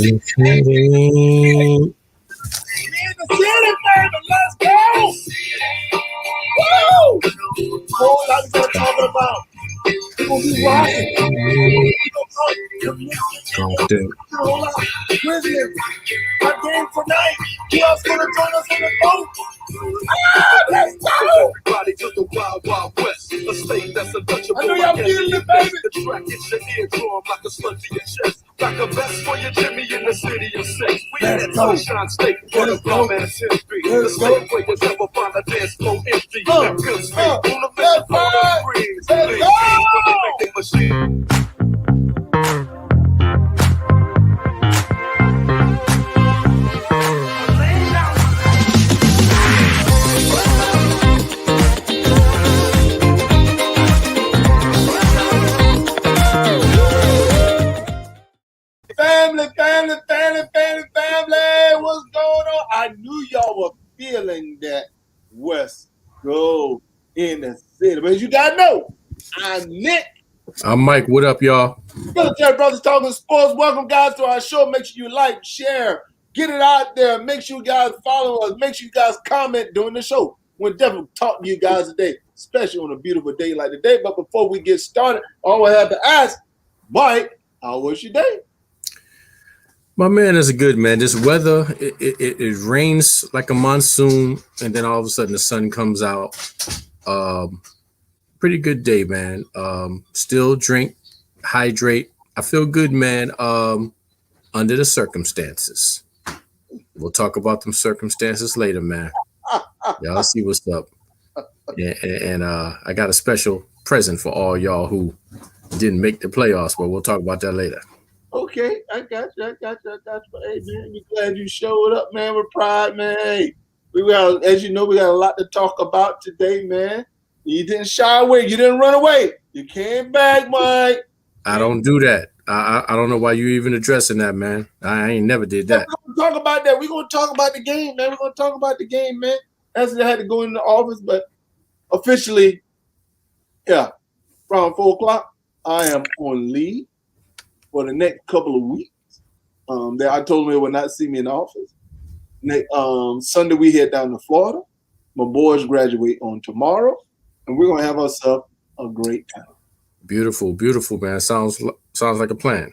in the city, baby. Let's go. Woo! Whole lot of stuff talking about. We're gonna be rocking. Grizzlies, our game tonight. Who else gonna join us on the boat? Let's go! Everybody to the wild, wild west. A state that's a Dutch. I know y'all feeling it, baby. The track hits your eardrum like a slug to your chest. Like a vest for your Jimmy in the city of sex. We in that sunshine state for the grown man's history. The same way as ever find a dance floor empty. That good speed. On the mission for the breeze. Let's go! Machine. Family, what's going on? I knew y'all were feeling that West Go in the city. But as you gotta know, I'm Nick. I'm Mike. What up, y'all? Military Brothers Talking Sports. Welcome, guys, to our show. Make sure you like, share, get it out there. Make sure you guys follow us. Make sure you guys comment during the show. We'll definitely talk to you guys today, especially on a beautiful day like today. But before we get started, I always have to ask, Mike, how was your day? My man is a good man. This weather, it rains like a monsoon, and then all of a sudden the sun comes out. Pretty good day, man. Still drink, hydrate. I feel good, man. Under the circumstances. We'll talk about them circumstances later, man. Y'all see what's up. And I got a special present for all y'all who didn't make the playoffs, but we'll talk about that later. Okay, I got you. Hey, man, we're glad you showed up, man. We're proud, man. Hey, as you know, we got a lot to talk about today, man. You didn't shy away. You didn't run away. You came back, Mike. I don't do that. I don't know why you even addressing that, man. I ain't never did that. We're going to talk about that. We're going to talk about the game, man. We're going to talk about the game, man. As I had to go in the office, but officially, yeah, around 4 o'clock, I am on leave for the next couple of weeks. I told them they would not see me in the office. Sunday, we head down to Florida. My boys graduate on tomorrow, and we're going to have ourselves a great time. Beautiful, beautiful, man. Sounds like a plan.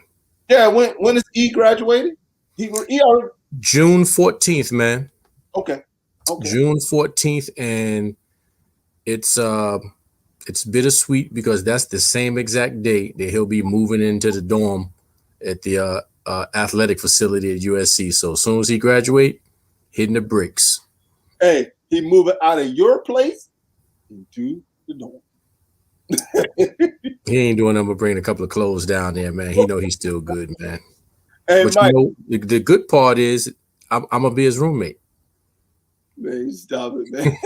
Yeah, when is E graduating? June 14th, man. Okay. June 14th, and it's bittersweet because that's the same exact day that he'll be moving into the dorm at the athletic facility at USC. So as soon as he graduate, hitting the bricks. Hey, he moving out of your place into the dorm. He ain't doing nothing but bringing a couple of clothes down there, man. He know he's still good, man. Hey, but Mike, the good part is I'm gonna be his roommate. Man, stop it, man.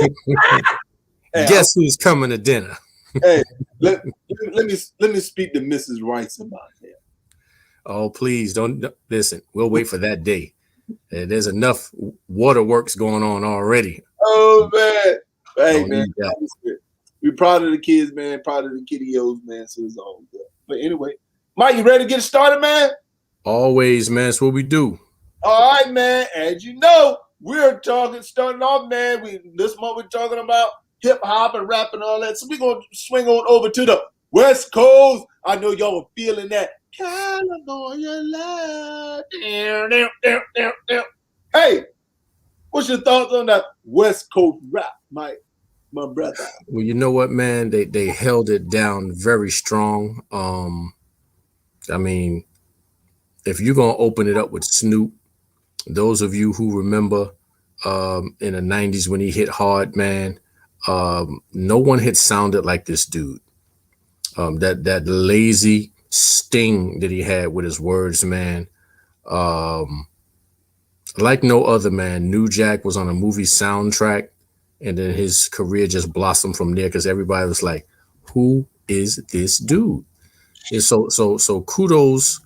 Hey, guess who's coming to dinner? Hey, let me speak to Mrs. Rice about that. Oh, please don't listen. We'll wait for that day. There's enough waterworks going on already. Oh man, hey man, we're proud of the kids, man. Proud of the kiddios, man. So it's all good. But anyway, Mike, you ready to get started, man? Always, man. That's what we do. All right, man. As you know, we're starting off, man. This month we're talking about hip hop and rap and all that. So we're gonna swing on over to the West Coast. I know y'all were feeling that California love. Hey, what's your thoughts on that West Coast rap, Mike, my brother? Well, you know what, man? They held it down very strong. I mean, if you're gonna open it up with Snoop, those of you who remember in the 90s when he hit hard, man, no one had sounded like this dude. That lazy sting that he had with his words, man. Like no other, man. New Jack was on a movie soundtrack, and then his career just blossomed from there because everybody was like, who is this dude? And so kudos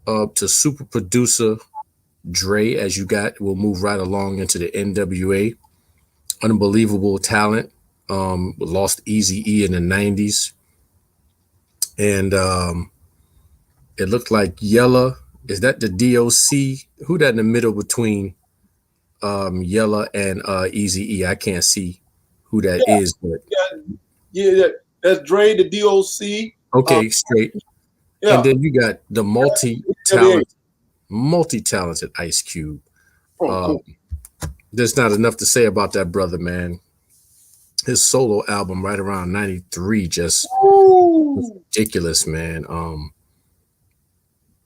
to super producer Dre, as you got. We'll move right along into the NWA. Unbelievable talent. Lost Eazy-E in the 90s. And it looked like Yella Is that the DOC? Who that in the middle between Yella and Easy E? I can't see who that Yeah, is, but yeah. That's Dre, the DOC. okay, straight. And Yeah. then you got the multi-talented Ice Cube. Oh, Uh, cool. there's not enough to say about that brother, man. His solo album right around 93 just was Ooh. ridiculous, man.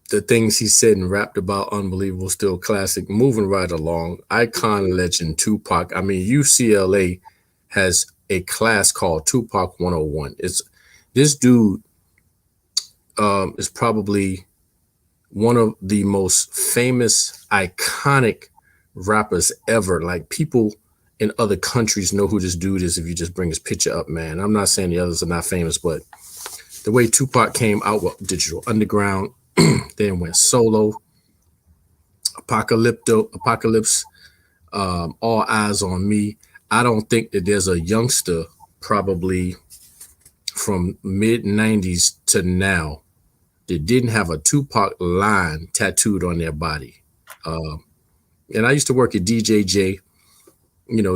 The things he said and rapped about, unbelievable, still classic. Moving right along, icon legend Tupac. I mean, UCLA has a class called Tupac 101. It's this dude is probably one of the most famous, iconic rappers ever. Like people in other countries know who this dude is if you just bring his picture up, man. I'm not saying the others are not famous, but the way Tupac came out with Digital Underground, then went solo, Apocalypse, All Eyes on Me. I don't think that there's a youngster probably from mid 90s to now that didn't have a Tupac line tattooed on their body. And I used to work at DJJ,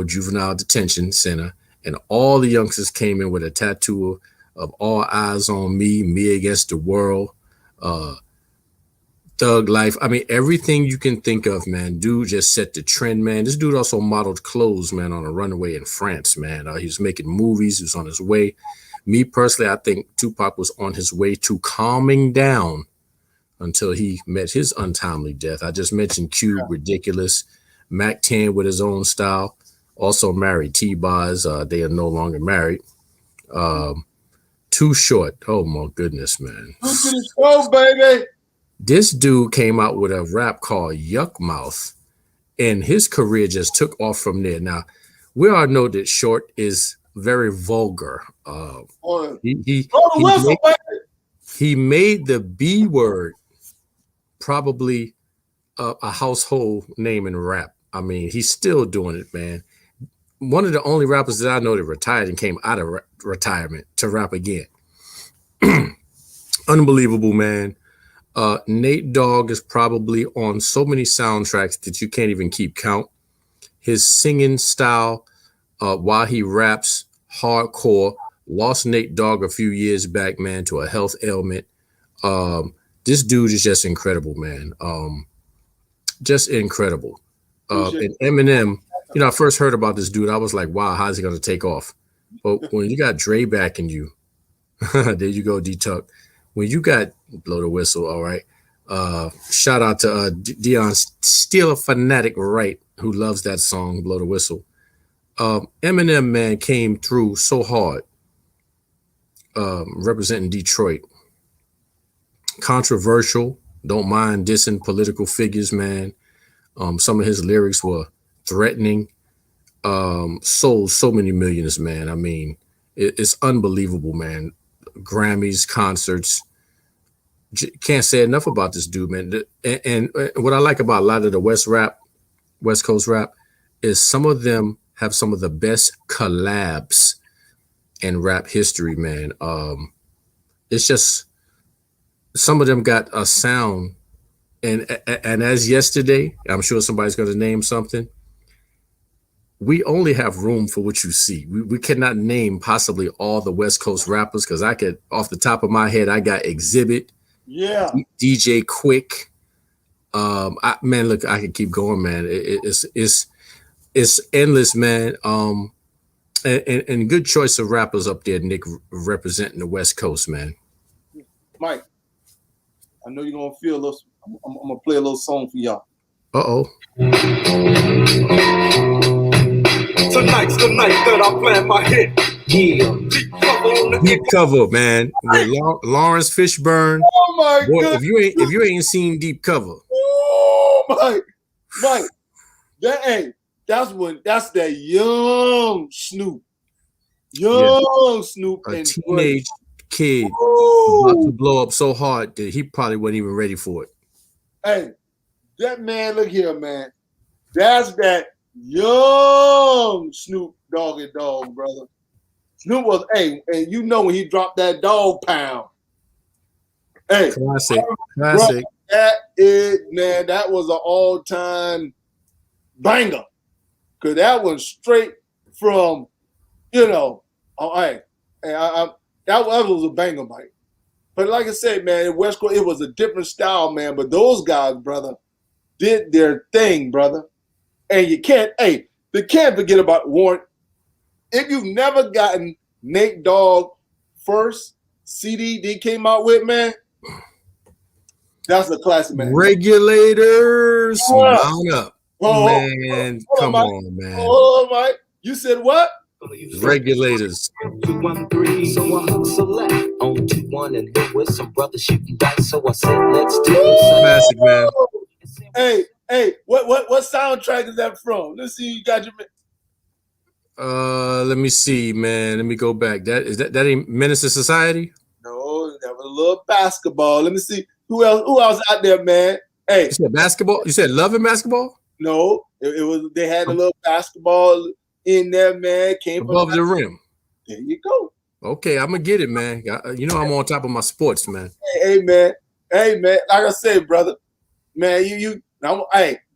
Juvenile Detention Center, and all the youngsters came in with a tattoo of All Eyes on Me, Me Against the World, Thug Life. I mean, everything you can think of, man. Dude just set the trend, man. This dude also modeled clothes, man, on a runway in France, man. He was making movies. He was on his way. Me personally, I think Tupac was on his way to calming down until he met his untimely death. I just mentioned Cube, ridiculous. Mac 10 with his own style. Also married T-Boz. They are no longer married. Too Short. Oh, my goodness, man. Look to the show, baby. This dude came out with a rap called Yuck Mouth, and his career just took off from there. Now, we all know that Short is very vulgar. He made the B word probably a household name in rap. I mean, he's still doing it, man. One of the only rappers that I know that retired and came out of retirement to rap again. Unbelievable, man. Nate Dogg is probably on so many soundtracks that you can't even keep count. His singing style, while he raps hardcore, lost Nate Dogg a few years back, man, to a health ailment. This dude is just incredible, man. Just incredible. And Eminem, I first heard about this dude. I was like, wow, how's he going to take off? But when you got Dre backing you, there you go, D-Tuck. When you got Blow the Whistle, all right. Shout out to Dion, still a fanatic, right, who loves that song, Blow the Whistle. Eminem, man, came through so hard, representing Detroit. Controversial, don't mind dissing political figures, man. Some of his lyrics were threatening. Sold so many millions, man. I mean, it's unbelievable, man. Grammys, concerts. Can't say enough about this dude, man. And what I like about a lot of the West Coast rap, is some of them have some of the best collabs in rap history, man. It's just some of them got a sound, and as yesterday, I'm sure somebody's going to name something. We only have room for what you see. We cannot name possibly all the West Coast rappers, because I could, off the top of my head, I got Exhibit, DJ Quick. Man, look, I can keep going, man. It's endless, man. And good choice of rappers up there, Nick, representing the West Coast, man. Mike, I know you're gonna feel a little. I'm gonna play a little song for y'all. Uh-oh. Tonight's the night that I plan my hit. Yeah. Deep cover, man. With Lawrence Fishburne. Oh my God. If you ain't seen Deep Cover. Oh Mike. That's that young Snoop. Snoop. A teenage kid about to blow up so hard that he probably wasn't even ready for it. Hey, that man, look here, man. That's that young Snoop Doggy Dogg, brother. Snoop was, and you know when he dropped that dog pound. Hey, classic. That was an all-time banger. Cause that was straight from, all right. That was a banger, Mike. But like I said, man, in West Coast, it was a different style, man. But those guys, brother, did their thing, brother. And you can't forget about Warren. If you've never gotten Nate Dogg first CD they came out with, man, that's a classic, man. Regulators, mount up. Man, come on, man. Oh, Mike. You said what? Regulators. 213, so I select on 2-1 and there was some brothers shooting dice, so I said let's do it. Classic, man. Hey, what soundtrack is that from? Let's see. You got your. Let me see, man. Let me go back. That ain't Menace to Society? No, that was a little basketball. Let me see who else out there, man. Hey, you said basketball? You said Love and Basketball? No, it was. They had a little basketball in there, man. Came above the rim. There you go. Okay, I'm gonna get it, man. You know I'm on top of my sports, man. Hey, man. Like I said, brother, man. I'm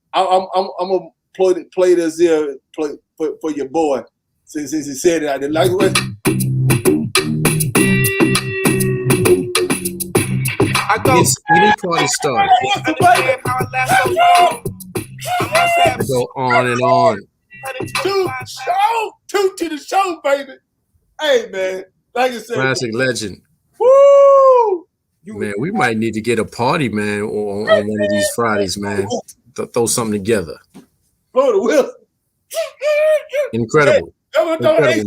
gonna play this here for your boy since he said it. I didn't like it. It's any party started. Go on and on. Two to the show, baby. Hey, man. Like I said, classic legend. Woo! Man, we might need to get a party, man, on one of these Fridays, man. Throw something together. Blow the wheel. Incredible. Hey,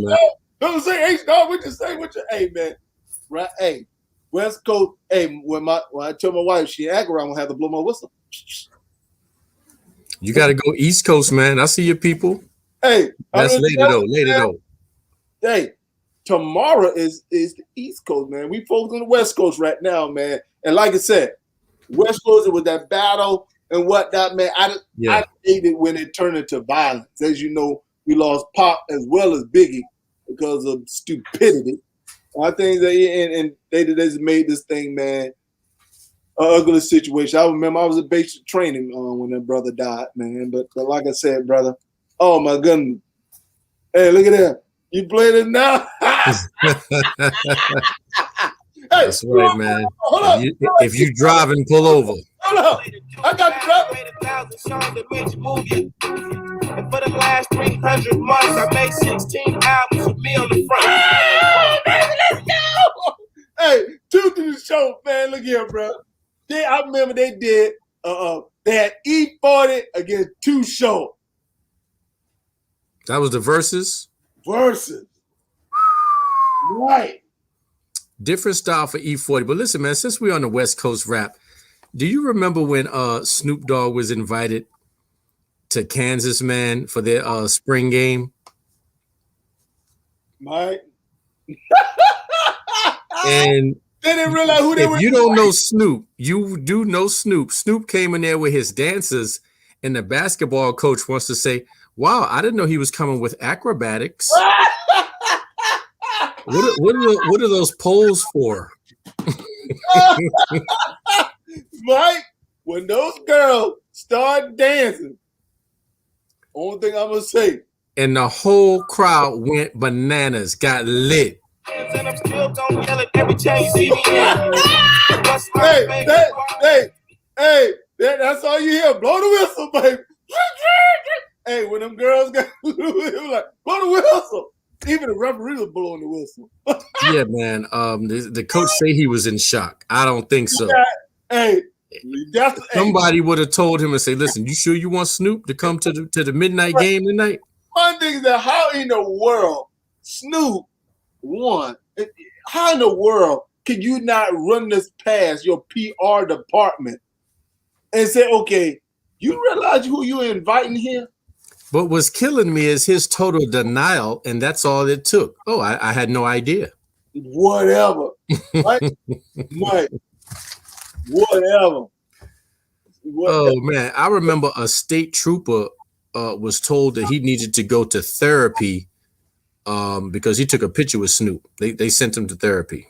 don't say H-Dog. We just say what you. Hey, man. Right. Hey, West Coast. Hey, when I tell my wife she act around, I'm gonna have to blow my whistle. You got to go East Coast, man. I see your people. Hey, that's later though. Hey, tomorrow is the East Coast, man. We focus on the West Coast right now, man. And like I said, West Coast, it was that battle and whatnot, man. I hated when it turned into violence. As you know, we lost Pop as well as Biggie because of stupidity. I think they just made this thing, man, an ugly situation. I remember I was at basic training when that brother died, man. But like I said, brother, oh my goodness. Hey, look at that. You played it now? That's right, man. If you drive and pull over. Hold on. I got to drive. And for the last 300 months, I made 16 albums with me on the front. Oh, baby, let's go! Hey, two to the show, man. Look here, bro. I remember they did. They had E40 against Too Short. That was the verses. Right. Different style for E40. But listen, man, since we're on the West Coast rap, do you remember when Snoop Dogg was invited to Kansas, man, for their spring game? Right. And they didn't realize who they were. If you don't know Snoop, you do know Snoop. Snoop came in there with his dancers, and the basketball coach wants to say, wow, I didn't know he was coming with acrobatics. What are those poles for? Mike, when those girls start dancing, only thing I'm gonna say. And the whole crowd went bananas, got lit. And I'm still gonna yell it every time you see me. Hey, that's all you hear. Blow the whistle, baby. Hey, when them girls got like, blow the whistle. Even the referee was blowing the whistle. Yeah, man. The coach say he was in shock. I don't think so. Hey, somebody would have told him and say, "Listen, you sure you want Snoop to come to the midnight game tonight?" One thing is that how in the world Snoop won? How in the world can you not run this past your PR department and say, "Okay, you realize who you're inviting here"? What was killing me is his total denial, and that's all it took. Oh, I had no idea. Whatever. Mike, whatever. Oh, man. I remember a state trooper was told that he needed to go to therapy because he took a picture with Snoop. They sent him to therapy.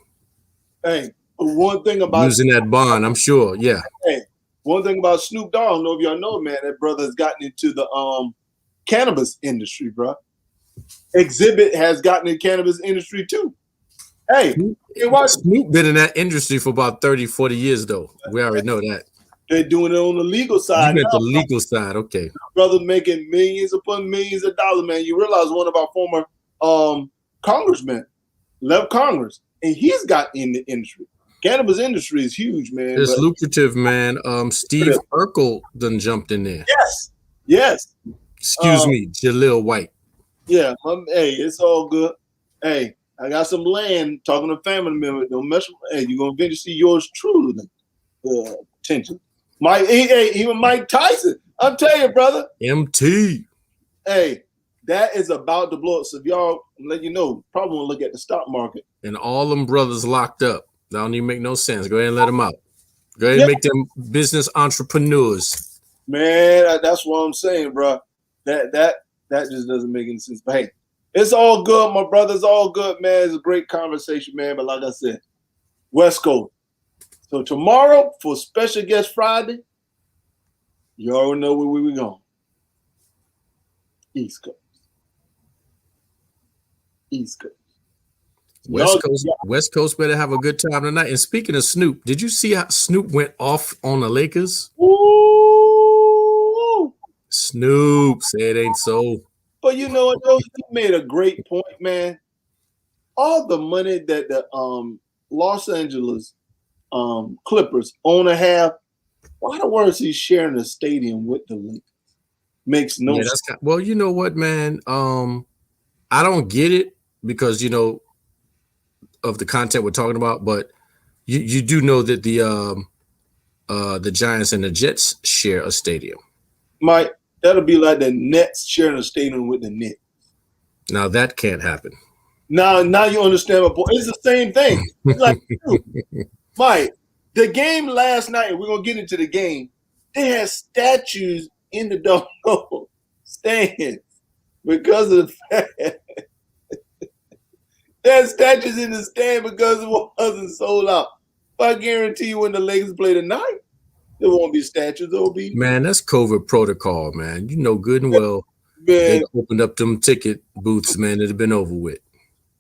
Hey, one thing about using that bond, I'm sure. Yeah. Hey, One thing about Snoop Dogg, I don't know if y'all know, man, that brother has gotten into the cannabis industry, bro. Exhibit has gotten in cannabis industry too. Hey, Snoop been in that industry for about 30, 40 years, though. We already know that. They're doing it on the legal side. You got the legal side, okay. Brother making millions upon millions of dollars, man. You realize one of our former congressmen left Congress, and he's got in the industry. Cannabis industry is huge, man. It's lucrative, man. Steve Urkel done jumped in there. Yes. Excuse me, Jaleel White. Yeah, hey, it's all good. Hey, I got some land. Talking to family members, don't mess with. Hey, you're gonna eventually see yours truly. Attention, even Mike Tyson. I'm telling you, brother. MT. Hey, that is about to blow up. So if y'all, let you know, probably want to look at the stock market. And all them brothers locked up. That don't even make no sense. Go ahead and let them out. Go ahead and make them business entrepreneurs. Man, that's what I'm saying, bro. That just doesn't make any sense. But hey, it's all good, my brother. It's all good, man. It's a great conversation, man. But like I said, West Coast. So tomorrow for Special Guest Friday, you already know where we going. East Coast. East Coast. West Coast better have a good time tonight. And speaking of Snoop, did you see how Snoop went off on the Lakers? Ooh. Snoop said it ain't so. But you know what, though? You made a great point, man. All the money that the Los Angeles Clippers owner have, why the words he's sharing the stadium with the Lakers? Makes no sense. Well, you know what, man? I don't get it because, you know, of the content we're talking about, but you do know that the Giants and the Jets share a stadium. Mike, that'll be like the Nets sharing a stadium with the Knicks. Now that can't happen. Now you understand my point. It's the same thing. It's like, Mike, the game last night, we're gonna get into the game. They had statues in the dog stands because of the fact they had statues in the stand because it wasn't sold out. But I guarantee you, when the Lakers play tonight, there won't be statues. There'll be that's COVID protocol, man. You know good and well. They opened up them ticket booths, man. It'd have been over with.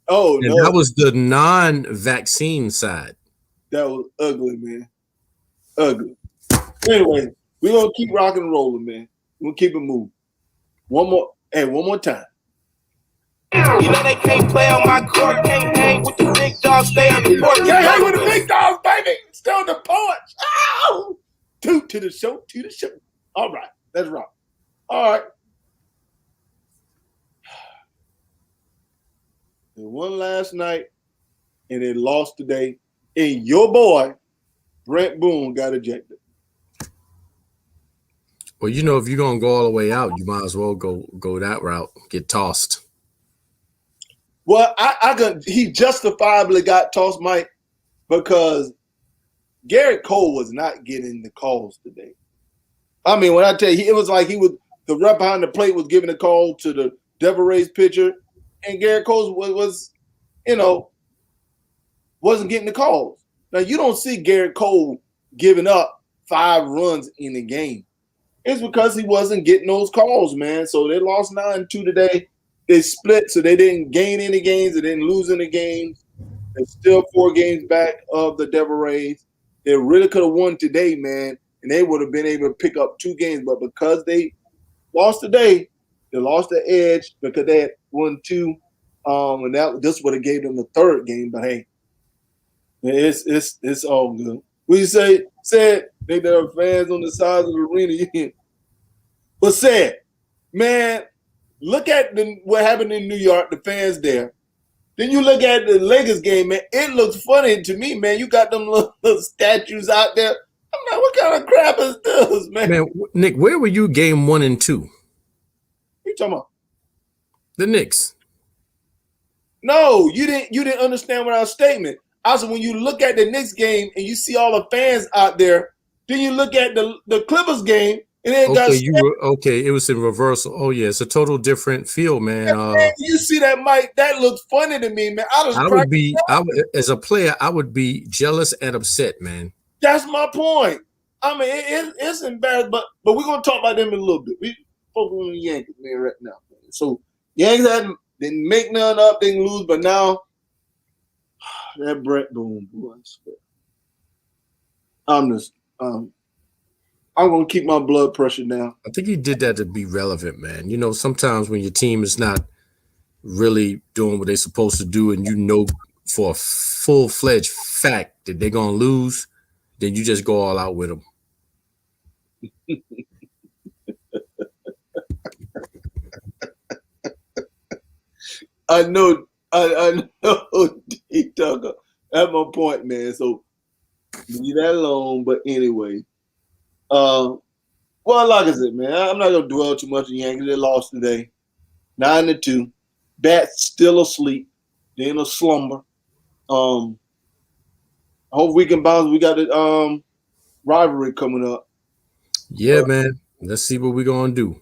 Oh, and no. That was the non-vaccine side. That was ugly, man. Ugly. Anyway, we're gonna keep rocking and rolling, man. We're gonna keep it moving. One more time. You know they can't play on my court, can't hang with the big dogs, stay on the porch. Can't hang with the big dogs, baby. Stay on the porch. Ow! To the show. All right, let's rock. All right. They won last night, and they lost today. And your boy, Brent Boone, got ejected. Well, you know, if you're gonna go all the way out, you might as well go that route. Get tossed. Well, he justifiably got tossed, Mike, because Garrett Cole was not getting the calls today. I mean, when I tell you, it was like the rep behind the plate was giving a call to the Devil Rays pitcher, and Garrett Cole was wasn't getting the calls. Now, you don't see Garrett Cole giving up 5 runs in a game. It's because he wasn't getting those calls, man. So they lost 9-2 today. They split, so they didn't gain any games. They didn't lose any games. They're still 4 games back of the Devil Rays. They really could have won today, man, and they would have been able to pick up 2 games. But because they lost today, they lost the edge because they had won 2, and this would have gave them the 3rd game. But hey, it's all good. We said they there are fans on the sides of the arena. But said, man. Look at what happened in New York, the fans there. Then you look at the Lakers game, man. It looks funny to me, man. You got them little statues out there. I'm like, what kind of crap is this, man? Man, Nick, where were you game 1 and 2? What you talking about? The Knicks. No, you didn't understand what our statement. I said when you look at the Knicks game and you see all the fans out there, then you look at the Clippers game. And then it was in reversal. Oh yeah, it's a total different feel, man. You see that, Mike? That looks funny to me, man. As a player, I would be jealous and upset, man. That's my point. I mean, it's embarrassing, but we're gonna talk about them in a little bit. We focus on the Yankees, man, right now. Man. So Yankees didn't make none up, didn't lose, but now that Brett Boone, boy, I'm gonna keep my blood pressure down. I think he did that to be relevant, man. You know, sometimes when your team is not really doing what they're supposed to do, and you know for a full-fledged fact that they're gonna lose, then you just go all out with them. I know, D-Tucker. That's my point, man. So leave that alone. But anyway, well, like I said, man, I'm not gonna dwell too much on Yankees. They lost today, 9-2. Bat's still asleep. They're in a slumber. I hope we can bounce. We got the rivalry coming up. Yeah, man. Let's see what we're gonna do.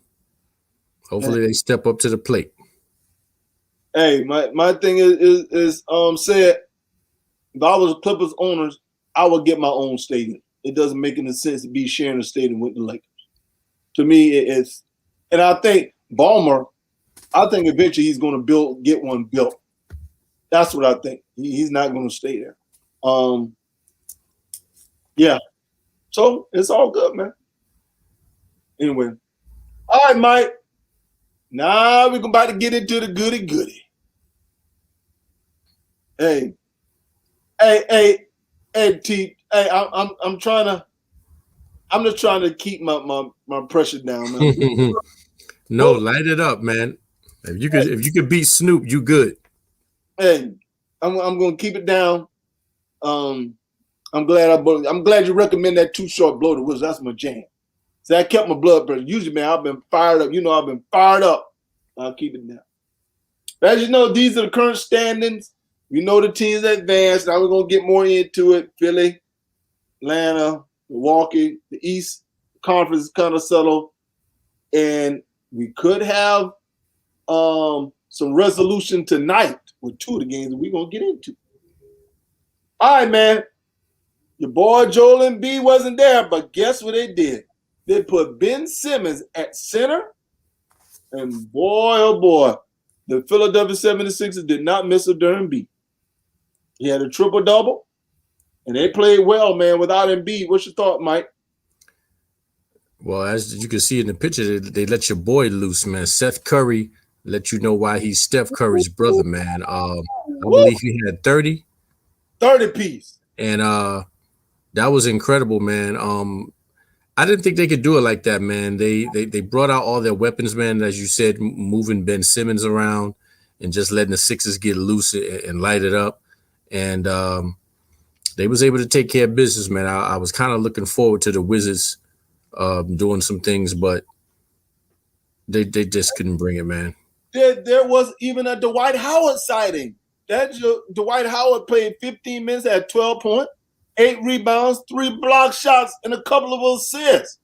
Hopefully, they step up to the plate. Hey, my thing is said, if I was Clippers owners, I would get my own stadium. It doesn't make any sense to be sharing a stadium with the Lakers. To me, it's, and I think Ballmer, I think eventually he's going to get one built. That's what I think. He's not going to stay there. Yeah. So it's all good, man. Anyway. All right, Mike. Now we're about to get into the goody. Hey, T. Hey, I'm just trying to keep my pressure down, man. No, light it up, man. If you could beat Snoop, you good. Hey, I'm gonna keep it down. I'm glad you recommend that Too Short Blow the Whistle. That's my jam. So that kept my blood pressure. Usually, man, I've been fired up. You know, I've been fired up. I'll keep it down. As you know, these are the current standings. We know the teams advanced. Now we're gonna get more into it. Philly, Atlanta, Milwaukee, the East Conference is kind of subtle, and we could have some resolution tonight with two of the games that we're gonna get into. All right, man. Your boy Joel Embiid wasn't there, but guess what they did? They put Ben Simmons at center, and boy, oh boy, the Philadelphia 76ers did not miss a darn beat. He had a triple-double, and they played well, man, without Embiid. What's your thought, Mike? Well, as you can see in the picture, they let your boy loose, man. Seth Curry let you know why he's Steph Curry's brother, man. I believe he had 30. 30 piece. And that was incredible, man. I didn't think they could do it like that, man. They brought out all their weapons, man, as you said, moving Ben Simmons around and just letting the Sixers get loose and light it up. And they was able to take care of business, man. I was kind of looking forward to the Wizards doing some things, but they just couldn't bring it, man. There was even a Dwight Howard sighting. Dwight Howard played 15 minutes at 12 points, 8 rebounds, 3 block shots, and a couple of assists.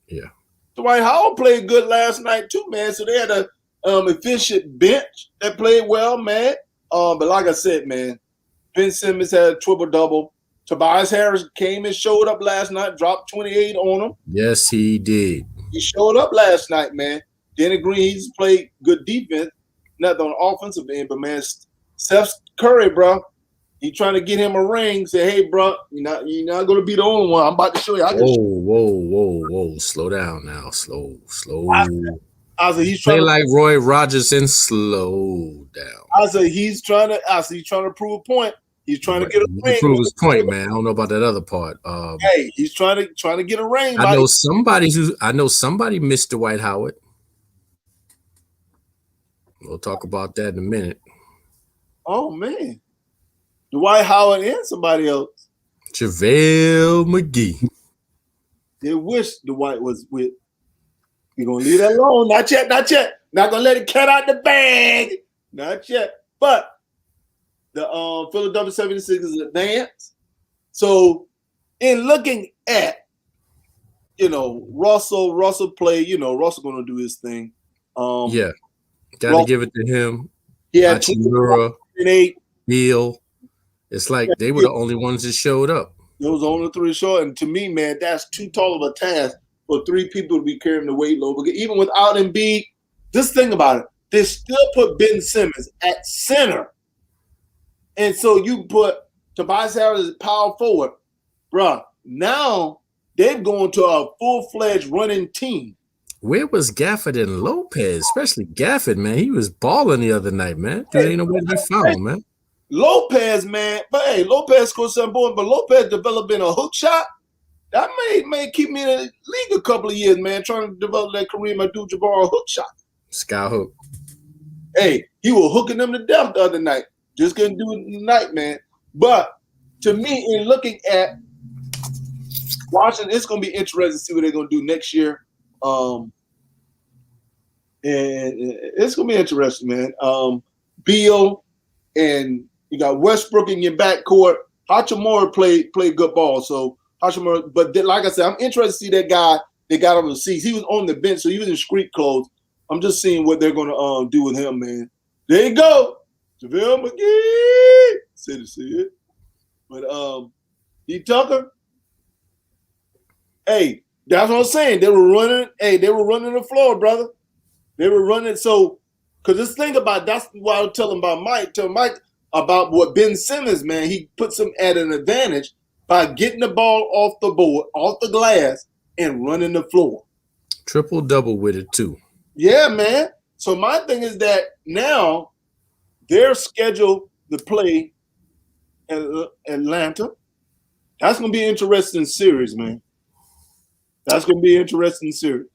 Yeah. Dwight Howard played good last night too, man. So they had a efficient bench that played well, man. But like I said, man, Ben Simmons had a triple-double. Tobias Harris came and showed up last night, dropped 28 on him. Yes, he did. He showed up last night, man. Danny Green, he's played good defense, not on the offensive end, but man, Steph Curry, bro, he trying to get him a ring. Say, hey, bro, you're not going to be the only one. I'm about to show you. Whoa. Slow down now. Slow. I said, he's play trying like Roy Rogers and slow down. I said, he's trying to prove a point. He's trying to get a ring. Prove his point, man. I don't know about that other part. Hey, he's trying to get a ring. I know somebody missed Dwight Howard. We'll talk about that in a minute. Oh man, Dwight Howard and somebody else. JaVale McGee. They wish Dwight was with. You're gonna leave that alone. Not yet. Not gonna let it cut out the bag. Not yet. But the Philadelphia 76ers advance. So in looking at, Russell play, Russell gonna do his thing. Yeah. Gotta give it to him. Yeah, 8. Beal. It's like they were the only ones that showed up. It was only 3 short, and to me, man, that's too tall of a task for 3 people to be carrying the weight load. Because even without Embiid, just think about it. They still put Ben Simmons at center. And so you put Tobias Harris as power forward. Bruh, now they've gone to a full-fledged running team. Where was Gafford and Lopez? Especially Gafford, man. He was balling the other night, man. Dude, ain't nowhere to be found, man. Lopez, man. But hey, Lopez scored 7 points, but Lopez developing a hook shot. That may keep me in the league a couple of years, man, trying to develop that Kareem Abdul-Jabbar hook shot. Sky hook. Hey, he was hooking them to death the other night. Just couldn't do it tonight, man. But to me, in looking at Washington, it's going to be interesting to see what they're going to do next year. And it's going to be interesting, man. Beal and you got Westbrook in your backcourt. Hachimura played good ball. So Hachimura, but like I said, I'm interested to see that guy they got on the seats. He was on the bench, so he was in street clothes. I'm just seeing what they're going to do with him, man. There you go. JaVale McGee. See it. But D. Tucker, hey, that's what I'm saying. They were running. Hey, they were running the floor, brother. They were running. So, because this thing about that's why I was telling Mike about what Ben Simmons, man. He puts him at an advantage by getting the ball off the board, off the glass, and running the floor. Triple-double with it, too. Yeah, man. So my thing is that now they're scheduled to play Atlanta. That's going to be an interesting series, man. That's going to be an interesting series.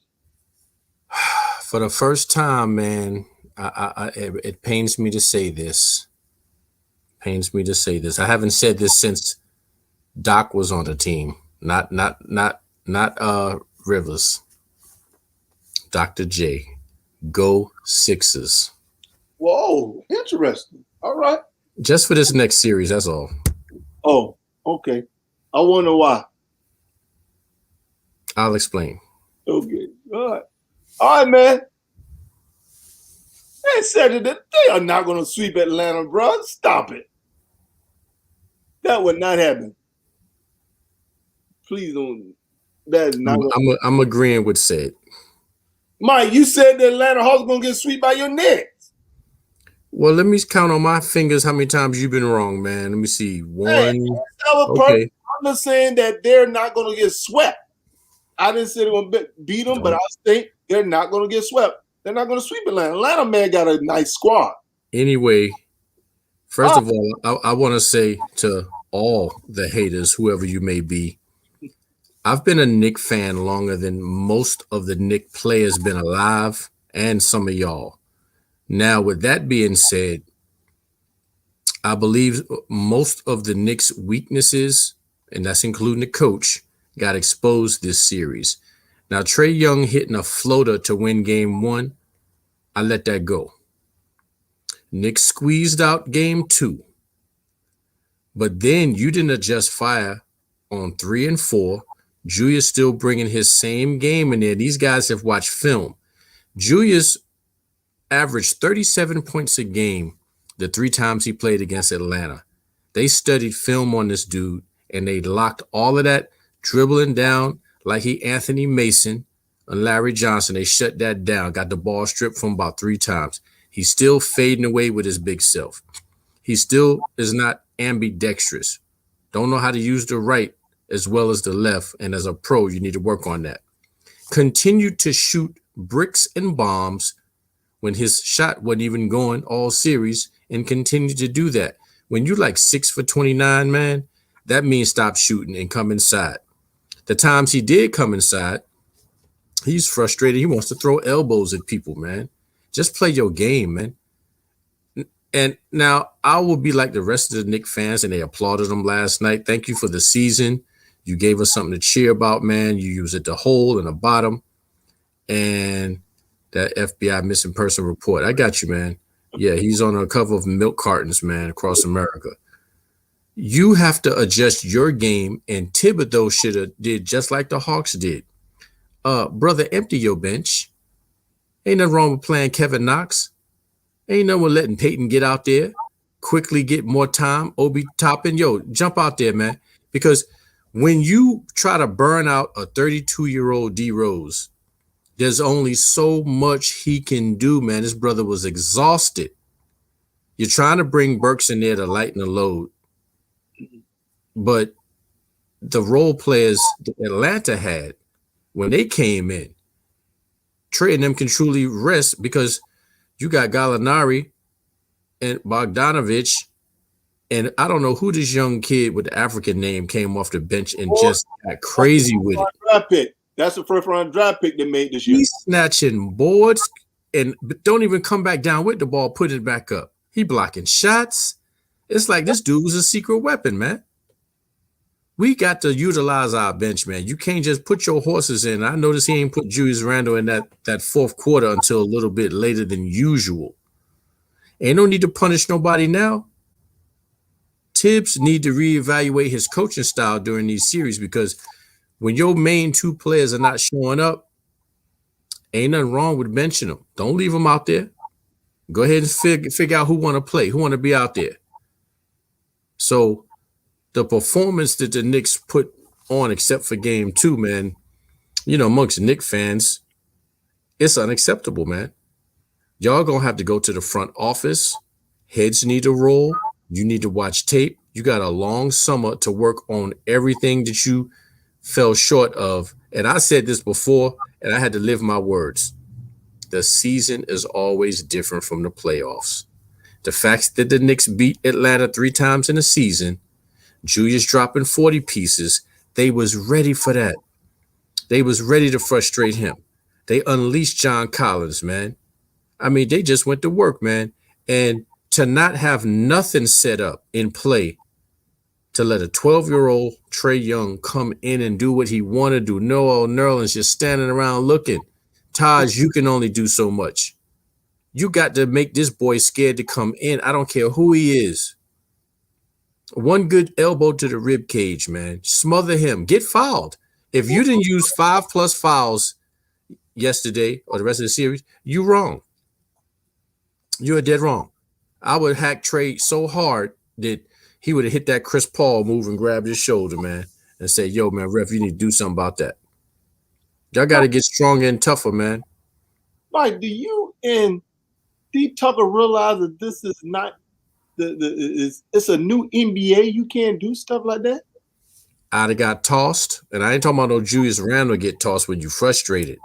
For the first time, man, it pains me to say this. I haven't said this since Doc was on the team. Not Rivers. Dr. J. Go Sixers. Whoa, interesting. All right. Just for this next series, that's all. Oh, okay. I wonder why. I'll explain. Okay. All right, man. They said that they are not going to sweep Atlanta, bro. Stop it. That would not happen. Please don't. That is not. I'm agreeing with said. Mike, you said the Atlanta Hawks going to get swept by your Knicks. Well, let me count on my fingers how many times you've been wrong, man. Let me see. One. Okay. I'm just saying that they're not going to get swept. I didn't say they're going to beat them, but I think they're not going to get swept. They're not going to sweep Atlanta. Atlanta, man, got a nice squad. Anyway, first of all, I want to say to all the haters, whoever you may be, I've been a Knick fan longer than most of the Knick players been alive, and some of y'all. Now, with that being said, I believe most of the Knicks' weaknesses, and that's including the coach, got exposed this series. Now, Trae Young hitting a floater to win game 1, I let that go. Knicks squeezed out game 2. But then you didn't adjust fire on 3 and 4. Julius still bringing his same game in there. These guys have watched film. Julius averaged 37 points a game the 3 times he played against Atlanta. They studied film on this dude, and they locked all of that dribbling down like he Anthony Mason and Larry Johnson. They shut that down, got the ball stripped from about 3 times. He's still fading away with his big self. He still is not ambidextrous. Don't know how to use the right as well as the left, and as a pro, you need to work on that. Continued to shoot bricks and bombs when his shot wasn't even going all series, and continued to do that. When you like 6 for 29, man, that means stop shooting and come inside. The times he did come inside, he's frustrated. He wants to throw elbows at people, man. Just play your game, man. And now I will be like the rest of the Knicks fans, and they applauded him last night. Thank you for the season. You gave us something to cheer about, man. You use it the whole and the bottom. And that FBI missing person report. I got you, man. Yeah, he's on a cover of milk cartons, man, across America. You have to adjust your game, and Thibodeau should have did just like the Hawks did. Brother, empty your bench. Ain't nothing wrong with playing Kevin Knox. Ain't no one letting Peyton get out there, quickly get more time. Obi Toppin, yo, jump out there, man. Because When you try to burn out a 32-year-old D Rose, there's only so much he can do, man. This brother was exhausted. You're trying to bring Burks in there to lighten the load, but the role players that Atlanta had when they came in, Trey and them can truly rest because you got Gallinari and Bogdanovich, and I don't know who this young kid with the African name came off the bench and just got crazy with it. Draft pick. That's the first round draft pick they made this year. He's snatching boards and don't even come back down with the ball, put it back up. He blocking shots. It's like this dude was a secret weapon, man. We got to utilize our bench, man. You can't just put your horses in. I noticed he ain't put Julius Randle in that fourth quarter until a little bit later than usual. Ain't no need to punish nobody now. Tibbs need to reevaluate his coaching style during these series because when your main two players are not showing up, ain't nothing wrong with benching them. Don't leave them out there. Go ahead and figure out who want to play, who want to be out there. So the performance that the Knicks put on, except for game 2, man, amongst Knicks fans, it's unacceptable, man. Y'all gonna have to go to the front office. Heads need to roll. You need to watch tape. You got a long summer to work on everything that you fell short of. And I said this before, and I had to live my words. The season is always different from the playoffs. The fact that the Knicks beat Atlanta 3 times in a season, Julius dropping 40 pieces, they was ready for that. They was ready to frustrate him. They unleashed John Collins, man. I mean, they just went to work, man. And to not have nothing set up in play to let a 12-year-old Trae Young come in and do what he want to do. Noah Nerlens just standing around looking. Taj, you can only do so much. You got to make this boy scared to come in. I don't care who he is. One good elbow to the rib cage, man. Smother him. Get fouled. If you didn't use 5+ fouls yesterday or the rest of the series, you wrong. You're dead wrong. I would hack Trae so hard that he would have hit that Chris Paul move and grabbed his shoulder, man, and say, yo, man, ref, you need to do something about that. Y'all got to get stronger and tougher, man. Mike, do you and D. Tucker realize that this is not it's a new NBA? You can't do stuff like that? I'd have got tossed, and I ain't talking about no Julius Randle get tossed when you frustrated.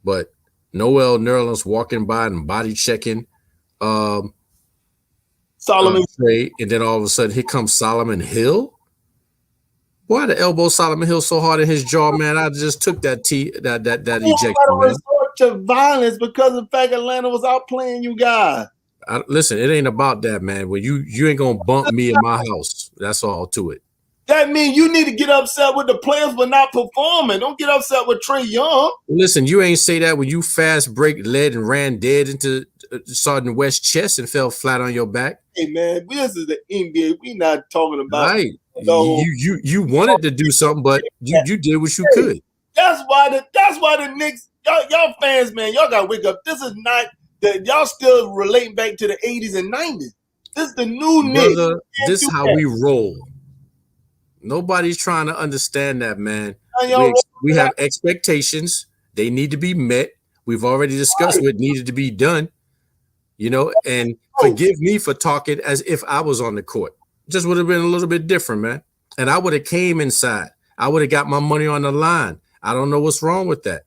But Noel Nerlens walking by and body checking Solomon Trae, and then all of a sudden here comes Solomon Hill. Why the elbow Solomon Hill so hard in his jaw, man? I just took that ejection, man. Resort to violence because of the fact Atlanta was outplaying you guys. Listen, it ain't about that, man. Well, you ain't gonna bump me in my house. That's all to it. That means you need to get upset with the players for not performing. Don't get upset with Trae Young. Listen, you ain't say that when you fast break led and ran dead into Sergeant West's chest and fell flat on your back. Hey man, this is the NBA. We not talking about right. You wanted to do something, but you did what you could. That's why the Knicks, y'all fans, man, y'all gotta wake up. This is not that y'all still relating back to the 80s and 90s. This is the new Knicks. Brother, this is how we roll. Nobody's trying to understand that, man. We have expectations. They need to be met. We've already discussed what needed to be done, and forgive me for talking as if I was on the court. Just would have been a little bit different, man. And I would have came inside. I would have got my money on the line. I don't know what's wrong with that.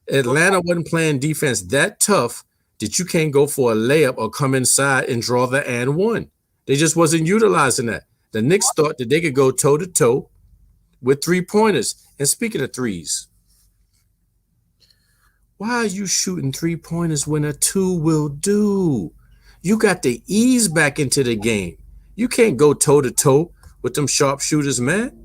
Atlanta wasn't playing defense that tough that you can't go for a layup or come inside and draw the and one. They just wasn't utilizing that. The Knicks thought that they could go toe-to-toe with 3-pointers. And speaking of threes, why are you shooting 3-pointers when a 2 will do? You got to ease back into the game. You can't go toe-to-toe with them sharpshooters, man.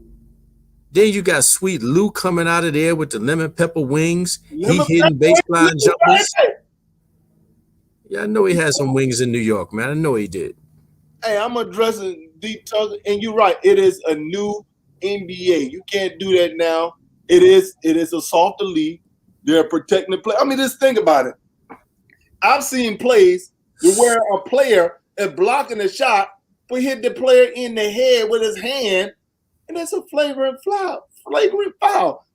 Then you got Sweet Lou coming out of there with the lemon pepper wings. He hitting baseline jumpers. Yeah, I know he had some wings in New York, man. I know he did. Hey, I'm addressing D. Tucker, and you're right. It is a new NBA. You can't do that now. It is a softer league. They're protecting the play. I mean, just think about it. I've seen plays where a player is blocking a shot, but hit the player in the head with his hand, and it's a flagrant foul.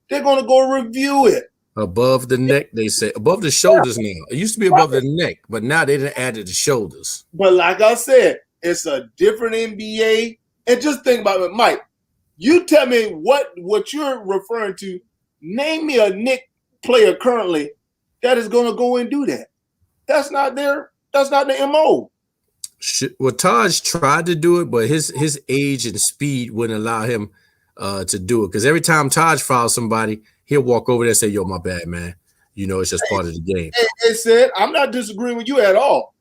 They're going to go review it. Above the neck, they say. Above the shoulders now. It used to be above the neck, but now they didn't add it to shoulders. But like I said, it's a different NBA. And just think about it, Mike. You tell me what you're referring to. Name me a Knick player currently that is going to go and do that. That's not the MO. Well, Taj tried to do it, but his age and speed wouldn't allow him to do it. Because every time Taj fouls somebody, he'll walk over there and say, "Yo, my bad, man. You know, it's just part of the game." It said, I'm not disagreeing with you at all.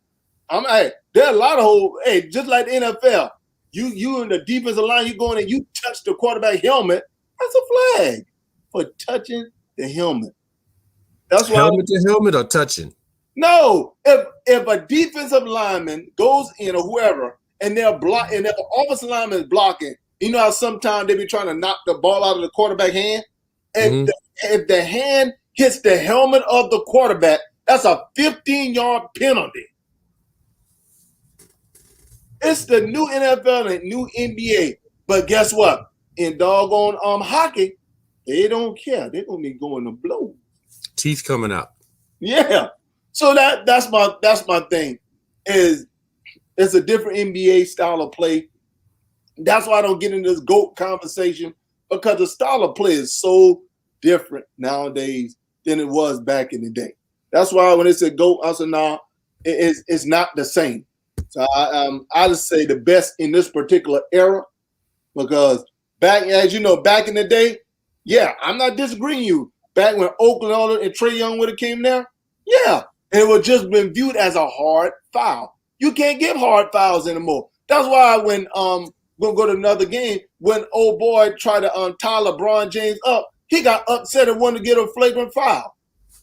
There are a lot of just like the NFL. You in the defensive line, you going and you touch the quarterback helmet. That's a flag for touching the helmet. That's why helmet to helmet or touching. No, if a defensive lineman goes in or whoever, and they're blocking, and if an offensive lineman is blocking, you know how sometimes they be trying to knock the ball out of the quarterback hand, and if the hand hits the helmet of the quarterback, that's a 15-yard penalty. It's the new NFL and new NBA, but guess what? In doggone hockey, they don't care. They're gonna be going to blow. Teeth coming out. Yeah. So that's my thing. Is it's a different NBA style of play. That's why I don't get into this GOAT conversation, because the style of play is so different nowadays than it was back in the day. That's why when they said GOAT, I said, no, it's not the same. So I just say the best in this particular era, because back in the day, yeah, I'm not disagreeing with you. Back when Oakland and Trae Young would have came there, yeah, it would just been viewed as a hard foul. You can't give hard fouls anymore. That's why when we'll go to another game, when old boy tried to tie LeBron James up, he got upset and wanted to get a flagrant foul.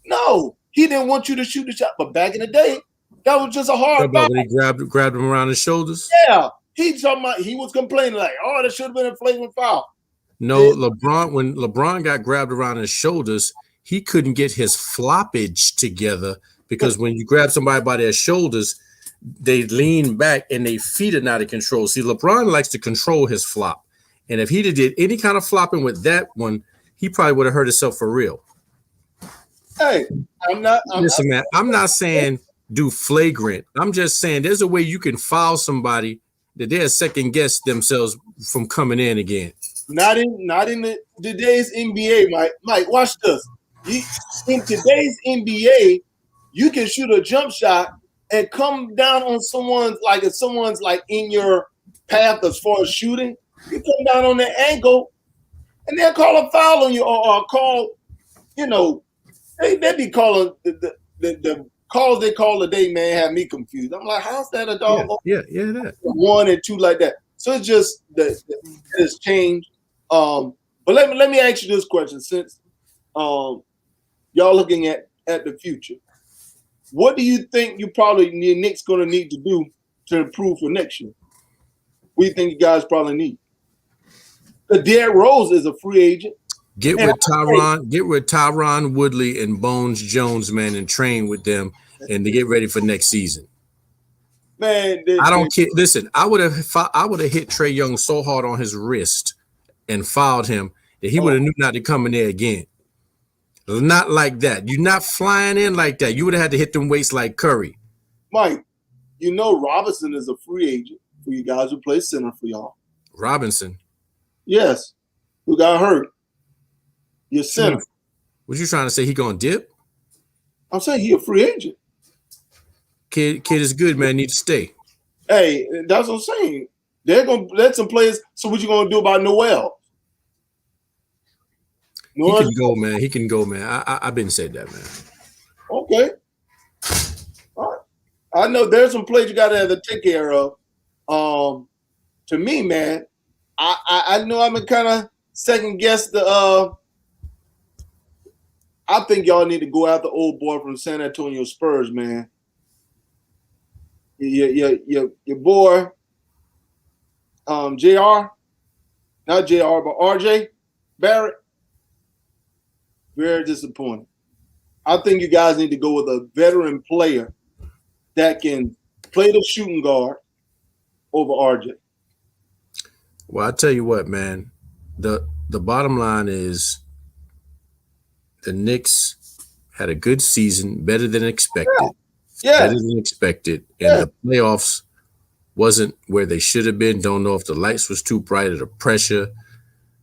No, he didn't want you to shoot the shot. But back in the day, that was just a hard foul. When he grabbed him around his shoulders? Yeah. He was complaining like, oh, that should have been a flagrant foul. No, when LeBron got grabbed around his shoulders, he couldn't get his floppage together, because when you grab somebody by their shoulders, they lean back and their feet are not in control. See, LeBron likes to control his flop. And if he did any kind of flopping with that one, he probably would have hurt himself for real. Hey, I'm not saying do flagrant. I'm just saying there's a way you can foul somebody that they'll second guess themselves from coming in again. Not in today's NBA, Mike. Mike, watch this. In today's NBA, you can shoot a jump shot and come down on someone's, like if someone's like in your path as far as shooting, you come down on their ankle and they'll call a foul on you or call, they be calling the calls they call today, man, have me confused. I'm like, how's that a dog? Yeah, that. 1 and 2 like that. So it's just that it's changed. But let me ask you this question, since y'all looking at the future. What do you think the Knicks going to need to do to improve for next year? What do you think you guys probably need? The Derrick Rose is a free agent. Get with Tyron Woodley and Bones Jones, man, and train with them, and to get ready for next season. Man, I don't care. Listen, I would have hit Trae Young so hard on his wrist and fouled him that he would have knew not to come in there again. Not like that. You're not flying in like that. You would have had to hit them weights like Curry. Mike, Robinson is a free agent for you guys who play center for y'all. Robinson? Yes. Who got hurt? Your center. What you trying to say? He gonna dip? I'm saying he a free agent. Kid is good, man. Need to stay. Hey, that's what I'm saying. They're gonna let some players. So what you gonna do about Noel? He can go, man. He can go, man. I've been said that, man. Okay. All right. I know there's some plays you got to have to take care of. To me, man, I know I'm kind of second guess the. I think y'all need to go after old boy from San Antonio Spurs, man. Your boy, JR, not JR, but RJ Barrett. Very disappointing. I think you guys need to go with a veteran player that can play the shooting guard over RJ. Well, I tell you what, man. the bottom line is the Knicks had a good season, better than expected. Yeah. Better than expected. And the playoffs wasn't where they should have been. Don't know if the lights was too bright or the pressure.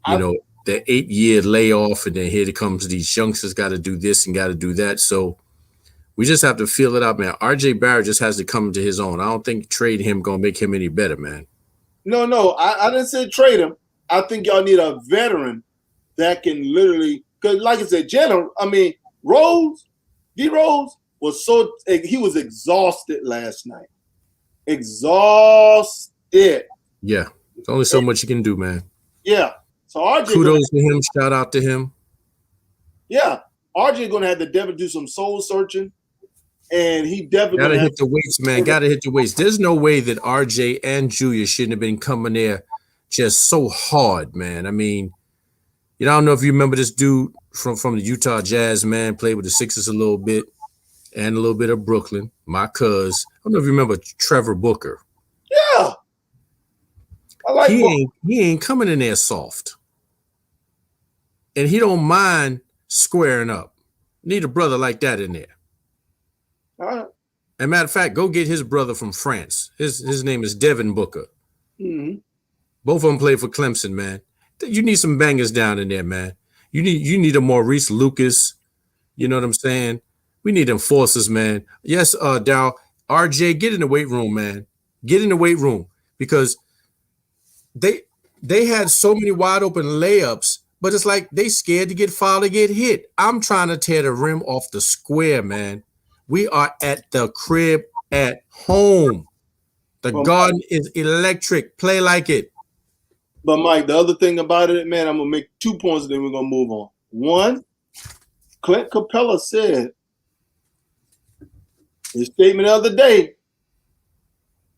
You know, the 8-year layoff, and then here comes these youngsters got to do this and got to do that. So we just have to feel it out, man. RJ Barrett just has to come to his own. I don't think trade him gonna make him any better, man. No, I didn't say trade him. I think y'all need a veteran that can literally, because like I said, D Rose was he was exhausted last night. Exhausted. Yeah, there's only so much you can do, man. Yeah. So RJ, kudos to him. Shout out to him. Yeah, RJ gonna have to definitely do some soul searching, and he definitely gotta hit the weights, man. Gotta hit the weights. There's no way that RJ and Julius shouldn't have been coming there just so hard, man. I mean, I don't know if you remember this dude from the Utah Jazz, man. Played with the Sixers a little bit and a little bit of Brooklyn. My cuz. I don't know if you remember Trevor Booker. Yeah, I like. He ain't coming in there soft, and he don't mind squaring up. Need a brother like that in there. All right. And matter of fact, go get his brother from France. His name is Devin Booker. Mm-hmm. Both of them play for Clemson, man. You need some bangers down in there, man. You need a Maurice Lucas. You know what I'm saying? We need enforcers, man. Yes, Dow, RJ, get in the weight room, man. Get in the weight room, because they had so many wide open layups, but it's like they scared to get fouled or get hit. I'm trying to tear the rim off the square, man. We are at the crib at home. The Garden is electric. Play like it. But Mike, the other thing about it, man, I'm gonna make 2 points, and then we're gonna move on. One, Clint Capella said his statement the other day,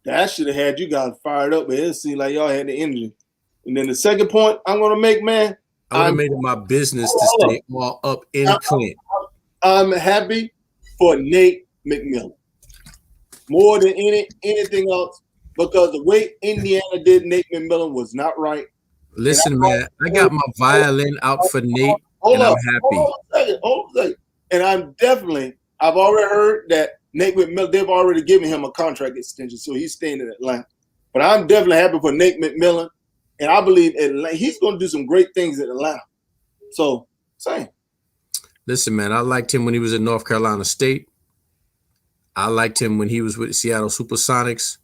that should have had you guys fired up, but it seemed like y'all had the energy. And then the second point I'm gonna make, man, I would have made it my business to stay all up in Clint. I'm happy for Nate McMillan more than anything else, because the way Indiana did Nate McMillan was not right. Listen, man, I got my violin out for Nate, and I'm happy. Hold on a second. And I've already heard that Nate McMillan, they've already given him a contract extension, so he's staying in Atlanta. But I'm definitely happy for Nate McMillan, and I believe he's going to do some great things in Atlanta. So, same. Listen, man, I liked him when he was at North Carolina State. I liked him when he was with Seattle Supersonics.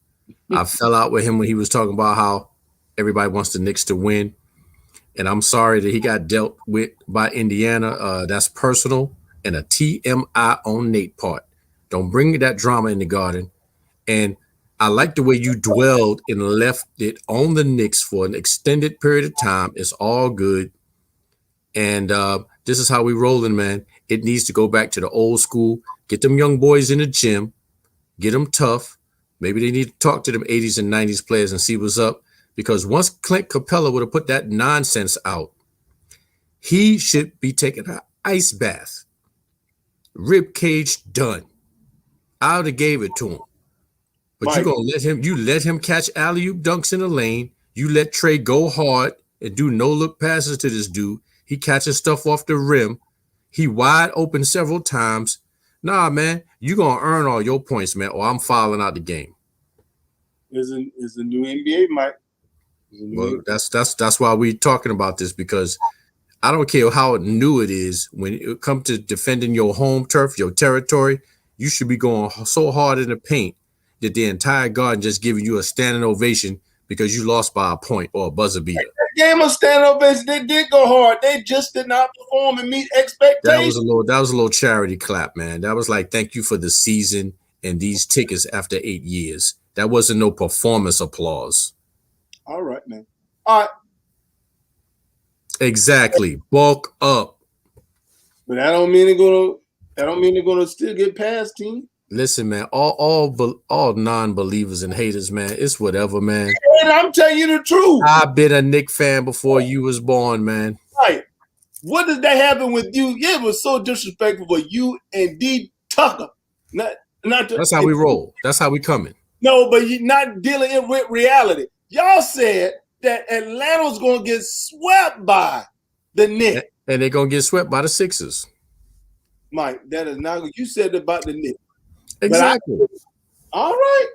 I fell out with him when he was talking about how everybody wants the Knicks to win. And I'm sorry that he got dealt with by Indiana. That's personal and a TMI on Nate part. Don't bring that drama in the Garden. And I like the way you dwelled and left it on the Knicks for an extended period of time. It's all good. And this is how we rolling, man. It needs to go back to the old school. Get them young boys in the gym. Get them tough. Maybe they need to talk to them 80s and 90s players and see what's up. Because once Clint Capella would have put that nonsense out, he should be taking an ice bath. Rib cage done. I would have gave it to him. But Mike, you let him catch alley-oop dunks in the lane. You let Trey go hard and do no-look passes to this dude. He catches stuff off the rim. He wide open several times. Nah, man, you're going to earn all your points, man, or I'm fouling out the game. It's a new NBA, Mike. Well, that's why we're talking about this, because I don't care how new it is. When it comes to defending your home turf, your territory, you should be going so hard in the paint that the entire Garden just giving you a standing ovation because you lost by a point or a buzzer beater. That game of standing ovation, they did go hard. They just did not perform and meet expectations. That was a little charity clap, man. That was like, thank you for the season and these tickets after 8 years. That wasn't no performance applause. All right, man. All right. Exactly. Bulk up. But that don't mean they're gonna still get past team. Listen, man, all non-believers and haters, man, it's whatever, man. And I'm telling you the truth. I've been a Knicks fan before you was born, man. Right. What did that happen with you? Yeah, it was so disrespectful for you and D Tucker. That's how we roll. That's how we coming. No, but you're not dealing with reality. Y'all said that Atlanta's going to get swept by the Knicks. And they're going to get swept by the Sixers. Mike, that is not what you said about the Knicks. Exactly. All right.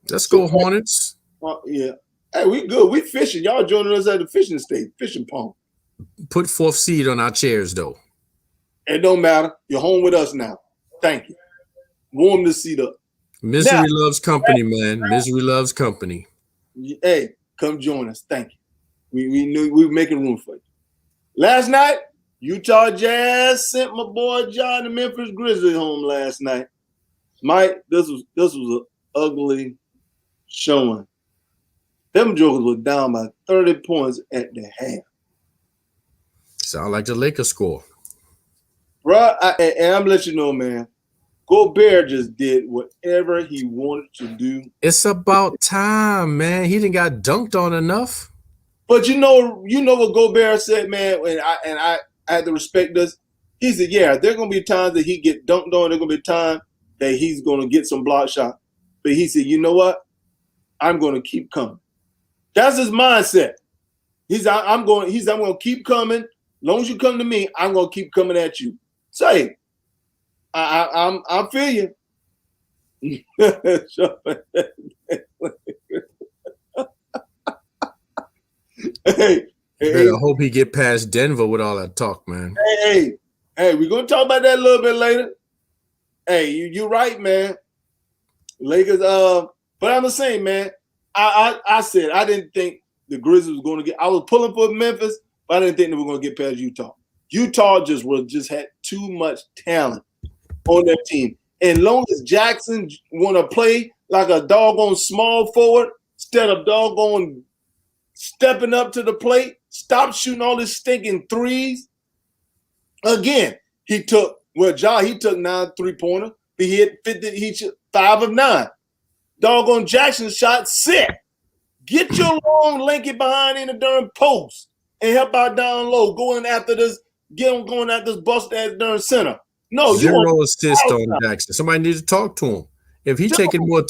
Let's go, Hornets. Yeah. Hey, we good. We fishing. Y'all joining us at the fishing pond. Put 4th seed on our chairs, though. It don't matter. You're home with us now. Thank you. Warm the seat up. Misery loves company, man. Misery loves company. Hey, come join us. Thank you. We knew we were making room for you. Last night, Utah Jazz sent my boy John the Memphis Grizzlies home last night. Mike, this was an ugly showing. Them jokers were down by 30 points at the half. Sound like the Lakers score. Bro, and I'm letting you know, man, Gobert just did whatever he wanted to do. It's about time, man. He didn't got dunked on enough. But you know what Gobert said, man, and I had to respect this. He said, yeah, there are going to be times that he get dunked on. There are going to be times that he's going to get some block shot. But he said, you know what? I'm going to keep coming. That's his mindset. I'm going to keep coming. As long as you come to me, I'm going to keep coming at you. Say, I feel you. Hey, I hope he get past Denver with all that talk, man. Hey, we're gonna talk about that a little bit later. Hey, you're right, man. Lakers, but I'm the same, man. I said I didn't think the Grizzlies was going to get. I was pulling for Memphis, but I didn't think they were going to get past Utah. Utah just had too much talent on that team. And long as Jackson want to play like a doggone small forward instead of doggone stepping up to the plate, stop shooting all his stinking threes. Again, he took 9 3-pointers. He hit 50. He shot 5 of 9. Doggone Jackson shot 6. Get your long lanky behind in the darn post and help out down low. Going after this bust ass darn center. No, 0 assist on Jackson. Somebody needs to talk to him. If he's taking more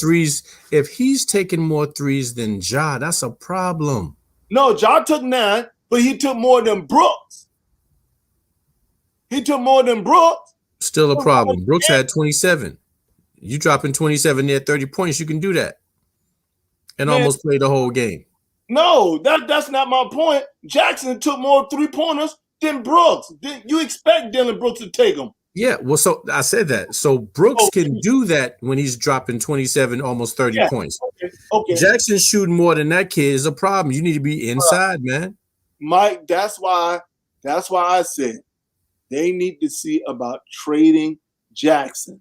threes than Ja, that's a problem. No, Ja took 9, but he took more than Brooks. Still a problem. Brooks had 27. You dropping 27 near 30 points, you can do that. And almost play the whole game. No, that's not my point. Jackson took more 3-pointers than Brooks. You expect Dylan Brooks to take them. Yeah, well, so I said that. So Brooks can do that when he's dropping 27, almost 30 points. Okay. Jackson shooting more than that kid is a problem. You need to be inside, man. Mike, that's why I said they need to see about trading Jackson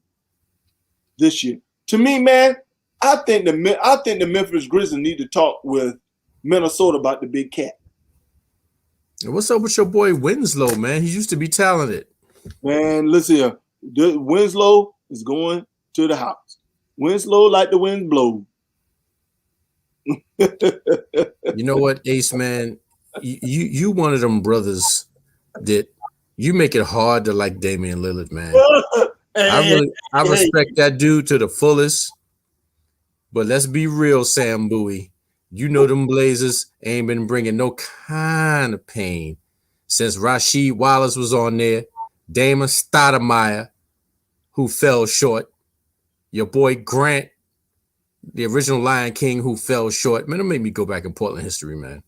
this year. To me, man, I think the Memphis Grizzlies need to talk with Minnesota about the big cat. What's up with your boy Winslow, man? He used to be talented. Man, listen here. Winslow is going to the house. Winslow like the wind blow. You know what, Ace, man? You one of them brothers that you make it hard to like Damian Lillard, man. I respect that dude to the fullest. But let's be real, Sam Bowie. You know them Blazers ain't been bringing no kind of pain since Rasheed Wallace was on there. Damon Stoudemire, who fell short. Your boy Grant, the original Lion King, who fell short. Man, it made me go back in Portland history, man.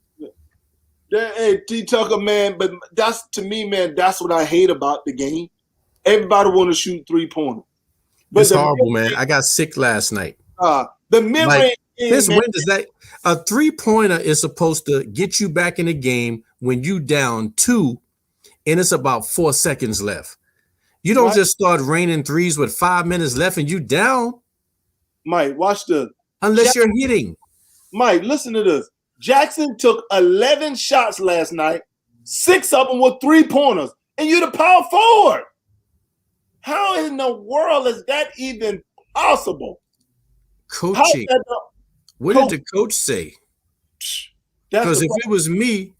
Hey, T. Tucker, man, but that's to me, man, that's what I hate about the game. Everybody want to shoot 3-pointers. It's horrible, man. I got sick last night. The mid-range a 3-pointer is supposed to get you back in the game when you down 2, and it's about 4 seconds left. You don't just start raining threes with 5 minutes left and you down. Mike, watch this. Unless you're hitting. Mike, listen to this. Jackson took 11 shots last night. 6 of them were 3-pointers, and you're the power forward. How in the world is that even possible? Coaching. What did the coach say? Because if it was me,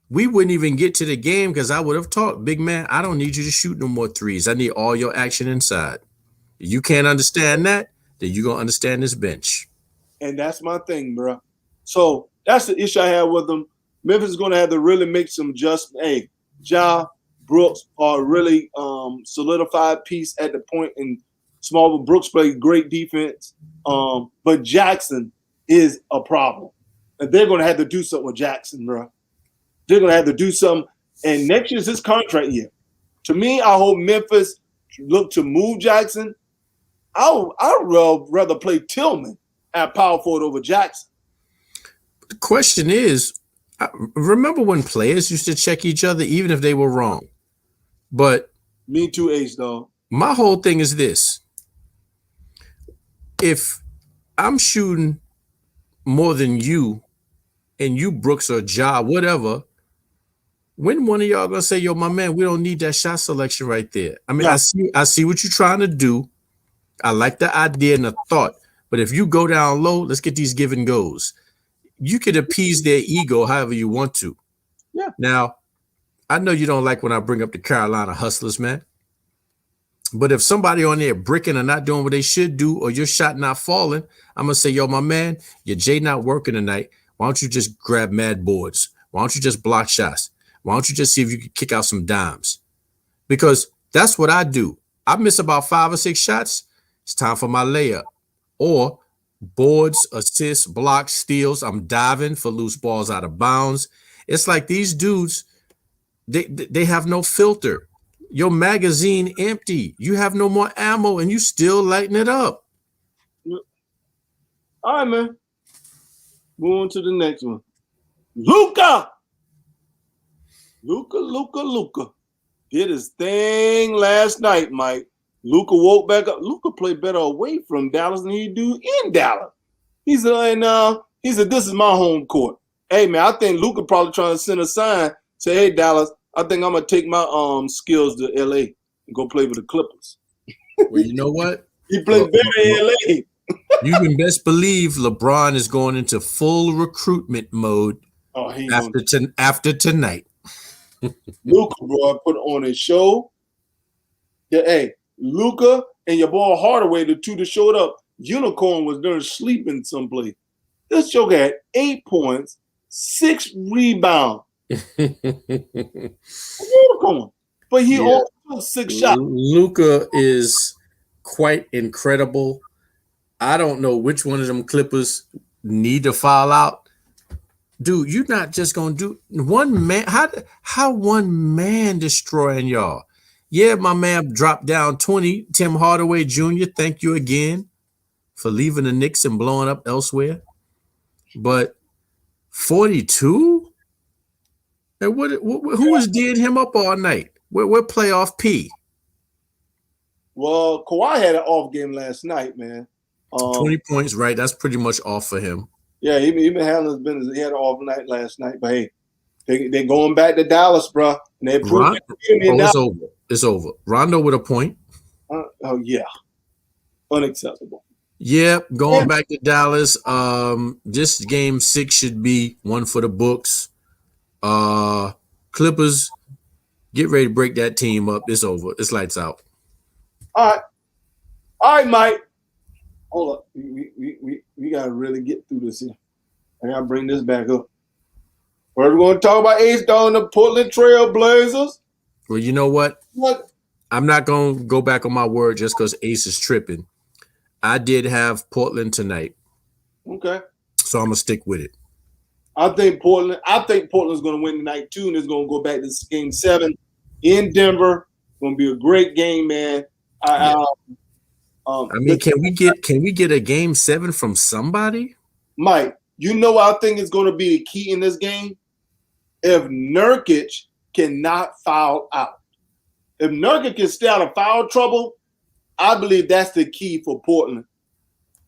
we wouldn't even get to the game because I would have talked, big man, I don't need you to shoot no more threes. I need all your action inside. If you can't understand that, then you're going to understand this bench. And that's my thing, bro. So That's the issue I have with them. Memphis is going to have to really make some adjustments. Hey, Ja, Brooks are really solidified piece at the point in small. Brooks played great defense, but Jackson is a problem. And they're going to have to do something with Jackson, bro. They're going to have to do something. And next year's his contract year. To me, I hope Memphis look to move Jackson. I'd rather play Tillman at power forward over Jackson. The question is, remember when players used to check each other even if they were wrong? But me too, Ace, dog. My whole thing is this. If I'm shooting more than you and you, Brooks or Ja, whatever, when one of y'all gonna say, yo, my man, we don't need that shot selection right there? I mean, yeah. I see what you're trying to do. I like the idea and the thought. But if you go down low, let's get these give and goes. You could appease their ego however you want to. Yeah. Now, I know you don't like when I bring up the Carolina Hustlers, man. But if somebody on there bricking or not doing what they should do, or your shot not falling, I'm going to say, yo, my man, your J not working tonight. Why don't you just grab mad boards? Why don't you just block shots? Why don't you just see if you can kick out some dimes? Because that's what I do. I miss about 5 or 6 shots. It's time for my layup. Or boards, assists, blocks, steals. I'm diving for loose balls out of bounds. It's like these dudes, they have no filter. Your magazine empty. You have no more ammo and you still lighting it up. All right, man. Move on to the next one. Luka did his thing last night, Mike. Luka woke back up. Luka played better away from Dallas than he do in Dallas. He said, this is my home court. Hey, man, I think Luka probably trying to send a sign, say, hey, Dallas, I think I'm going to take my skills to L.A. and go play with the Clippers. Well, you know what? He played better in L.A. You can best believe LeBron is going into full recruitment mode after tonight. Luka, bro, put on a show. Yeah, hey, Luka and your boy Hardaway, the two that showed up, Unicorn was there sleeping someplace. This joker had 8 points, 6 rebounds. Unicorn. But he also took 6 shots. Luka is quite incredible. I don't know which one of them Clippers need to foul out. Dude, you're not just gonna do one man. How one man destroying y'all? Yeah, my man dropped down 20. Tim Hardaway Jr., thank you again for leaving the Knicks and blowing up elsewhere. But 42? And who was D'ing him up all night? We're playoff P. Well, Kawhi had an off game last night, man. 20 points, right? That's pretty much off for him. Yeah, he been handling his business. He had an off night last night, but hey, they're going back to Dallas, bro. And they proved it's over. It's over. Rondo with a point. Oh yeah, unacceptable. Yep, going back to Dallas. This game 6 should be one for the books. Clippers, get ready to break that team up. It's over. It's lights out. All right, Mike. Hold up. We gotta really get through this here. I gotta bring this back up. We're going to talk about Ace Dog and the Portland Trail Blazers. Well, you know what? What? I'm not going to go back on my word just because Ace is tripping. I did have Portland tonight. Okay. So I'm going to stick with it. I think Portland's going to win tonight too, and it's going to go back to Game 7 in Denver. It's going to be a great game, man. I mean, can we get a Game 7 from somebody? Mike, you know what I think is going to be the key in this game? If Nurkic cannot foul out. If Nurkic can stay out of foul trouble, I believe that's the key for Portland.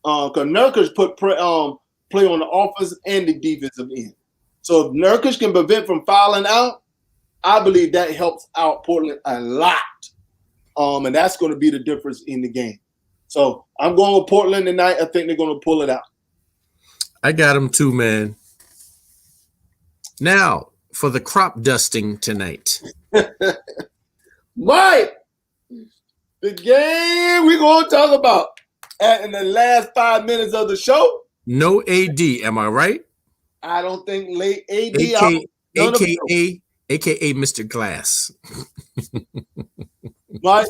Because Nurkic play on the offensive and the defensive end. So if Nurkic can prevent from fouling out, I believe that helps out Portland a lot. And that's going to be the difference in the game. So I'm going with Portland tonight. I think they're going to pull it out. I got them too, man. Now, for the crop dusting tonight. Mike, the game we're going to talk about in the last 5 minutes of the show. No AD, am I right? I don't think late AD. AKA Mr. Glass. Mike,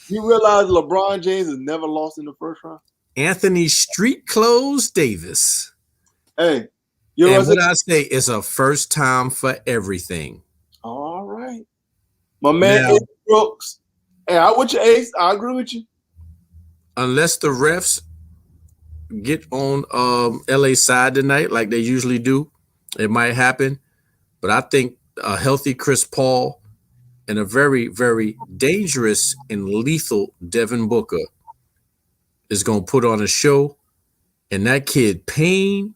you realize LeBron James has never lost in the first round? Anthony Street Clothes Davis. Hey, and what I say is a first time for everything. All right. My man Ace Brooks. Hey, I with you, Ace. I agree with you. Unless the refs get on LA side tonight like they usually do, it might happen. But I think a healthy Chris Paul and a very, very dangerous and lethal Devin Booker is going to put on a show. And that kid, Payne,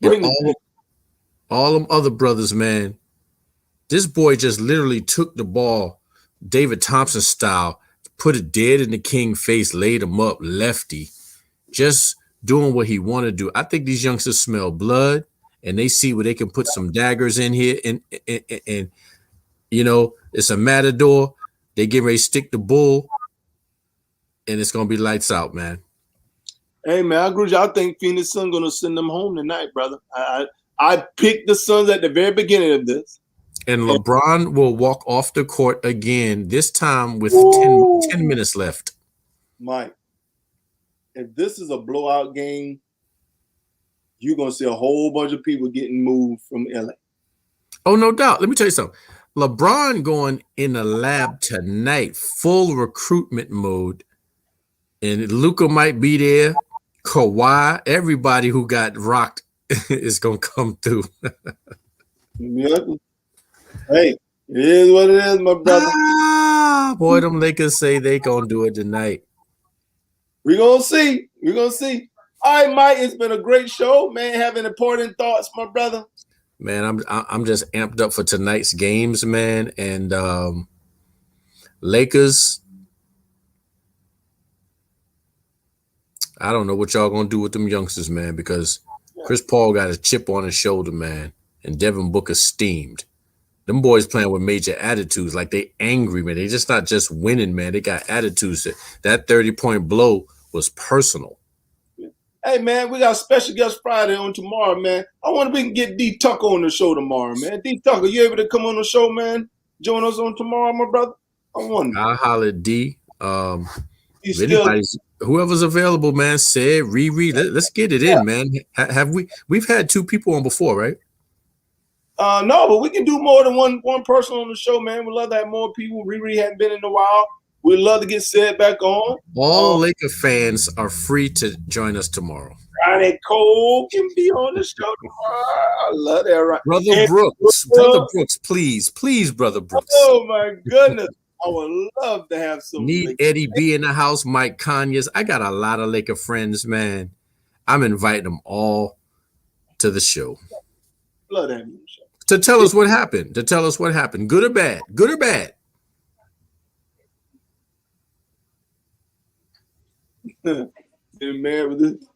and all them other brothers, man, this boy just literally took the ball, David Thompson style, put it dead in the king face, laid him up, lefty, just doing what he wanted to do. I think these youngsters smell blood, and they see where they can put some daggers in here, and you know, it's a matador. They get ready to stick the bull, and it's going to be lights out, man. Hey, man, I agree with you. I think Phoenix Suns going to send them home tonight, brother. I picked the Suns at the very beginning of this. And LeBron will walk off the court again, this time with 10 minutes left. Mike, if this is a blowout game, you're going to see a whole bunch of people getting moved from LA. Oh, no doubt. Let me tell you something. LeBron going in the lab tonight, full recruitment mode. And Luka might be there. Kawhi, everybody who got rocked is going to come through. Hey, it is what it is, my brother. Boy, them Lakers say they going to do it tonight. We're going to see. We're going to see. All right, Mike, it's been a great show, man. Having important thoughts, my brother. Man, I'm just amped up for tonight's games, man. And Lakers, I don't know what y'all going to do with them youngsters, man, because Chris Paul got a chip on his shoulder, man, and Devin Booker steamed. Them boys playing with major attitudes, like they angry, man. They just not just winning, man. They got attitudes. That 30-point blow was personal. Hey, man, we got a special guest Friday on tomorrow, man. I wonder if we can get D Tucker on the show tomorrow, man. D Tucker, you able to come on the show, man? Join us on tomorrow, my brother? I wonder. I'll holler at D. Whoever's available, man, said, Riri, let's get it in, man. We've had two people on before, right? No, but we can do more than one person on the show, man. We'd love to have more people. Riri hadn't been in a while. We'd love to get Sid back on. All Laker fans are free to join us tomorrow. Ronnie Cole can be on the show tomorrow. I love that. Right. Brother Brooks, please, Brother Brooks. Oh, my goodness. I would love to have some. Need Eddie B in the house, Mike Conyers. I got a lot of Laker friends, man. I'm inviting them all to the show. Love that show. To tell us what happened. Good or bad. Been married with this.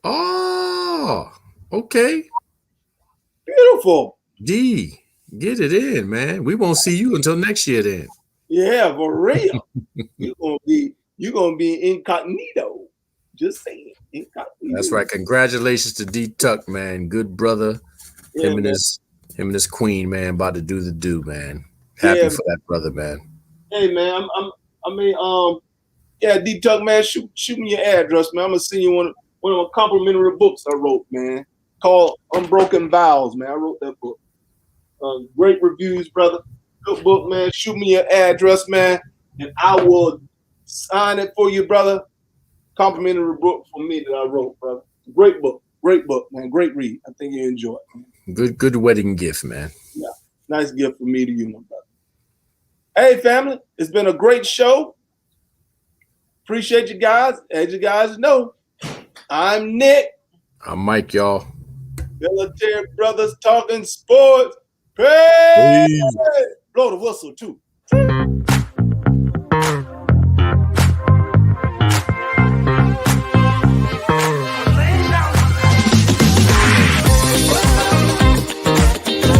Oh, okay. Beautiful. D, get it in, man. We won't see you until next year then. Yeah, for real. You're gonna be incognito. Just saying. Incognito. That's right. Congratulations to D Tuck, man. Good brother. Yeah, him and his queen, man, about to do the do, man. Happy for that brother, man. Hey, man, D Tuck, man, shoot me your address, man. I'm gonna send you one of my complimentary books I wrote, man, called Unbroken Vows, man. I wrote that book. Great reviews, brother. Good book, man. Shoot me your address, man, and I will sign it for you, brother. Complimentary book for me that I wrote, brother. Great book, man. Great read. I think you enjoy it, man. Good wedding gift, man. Yeah, nice gift for me to you, my brother. Hey, family, it's been a great show. Appreciate you guys. As you guys know, I'm Nick. I'm Mike, y'all. Military Brothers talking sports. Praise! Blow the whistle, too.